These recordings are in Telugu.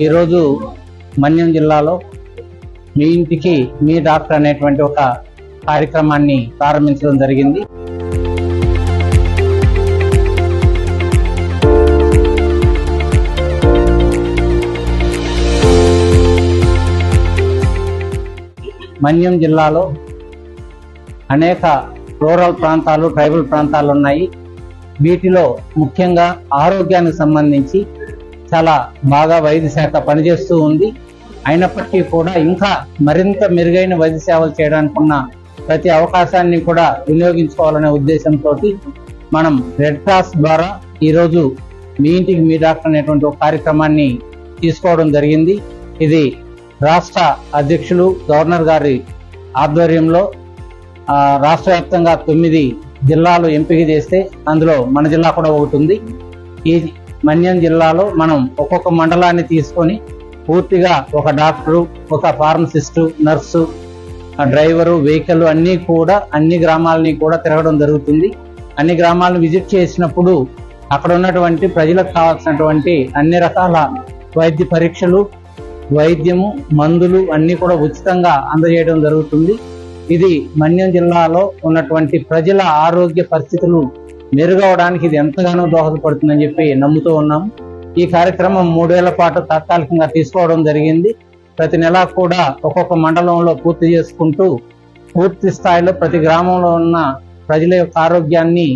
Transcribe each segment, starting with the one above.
ఈరోజు మన్యం జిల్లాలో మీ ఇంటికి మీ డాక్టర్ అనేటువంటి ఒక కార్యక్రమాన్ని ప్రారంభించడం జరిగింది. మన్యం జిల్లాలో అనేక రూరల్ ప్రాంతాలు, ట్రైబల్ ప్రాంతాలు ఉన్నాయి. వీటిలో ముఖ్యంగా ఆరోగ్యానికి సంబంధించి చాలా బాగా వైద్య శాఖ పనిచేస్తూ ఉంది. అయినప్పటికీ కూడా ఇంకా మరింత మెరుగైన వైద్య సేవలు చేయడానికి ఉన్న ప్రతి అవకాశాన్ని కూడా వినియోగించుకోవాలనే ఉద్దేశంతో మనం రెడ్ క్రాస్ ద్వారా ఈరోజు మీ ఇంటికి మీ డాక్టర్ అనేటువంటి ఒక కార్యక్రమాన్ని తీసుకోవడం జరిగింది. ఇది రాష్ట్ర అధ్యక్షులు గవర్నర్ గారి ఆధ్వర్యంలో రాష్ట్ర వ్యాప్తంగా 9 జిల్లాలు ఎంపిక చేస్తే అందులో మన జిల్లా కూడా ఒకటి ఉంది. ఈ మన్యం జిల్లాలో మనం ఒక్కొక్క మండలాన్ని తీసుకొని పూర్తిగా ఒక డాక్టరు, ఒక ఫార్మసిస్టు, నర్సు, డ్రైవరు, వెహికల్ అన్ని గ్రామాలని కూడా తిరగడం జరుగుతుంది. అన్ని గ్రామాలను విజిట్ చేసినప్పుడు అక్కడ ఉన్నటువంటి ప్రజలకు కావాల్సినటువంటి అన్ని రకాల వైద్య పరీక్షలు, వైద్యము, మందులు అన్ని కూడా ఉచితంగా అందజేయడం జరుగుతుంది. ఇది మన్యం జిల్లాలో ఉన్నటువంటి ప్రజల ఆరోగ్య పరిస్థితులు మెరుగవడానికి ఇది ఎంతగానో దోహదపడుతుందని చెప్పి నమ్ముతూ ఉన్నాం. ఈ కార్యక్రమం 3 ఏళ్ల పాటు తాత్కాలికంగా తీసుకోవడం జరిగింది. ప్రతి నెల కూడా ఒక్కొక్క మండలంలో పూర్తి చేసుకుంటూ పూర్తి స్థాయిలో ప్రతి గ్రామంలో ఉన్న ప్రజల యొక్క ఆరోగ్యాన్ని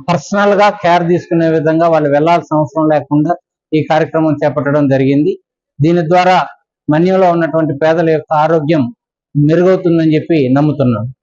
పర్సనల్ గా కేర్ తీసుకునే విధంగా వాళ్ళు వెళ్లాల్సిన అవసరం లేకుండా ఈ కార్యక్రమం చేపట్టడం జరిగింది. దీని ద్వారా మన్యంలో ఉన్నటువంటి పేదల యొక్క ఆరోగ్యం మెరుగవుతుందని చెప్పి నమ్ముతున్నాం.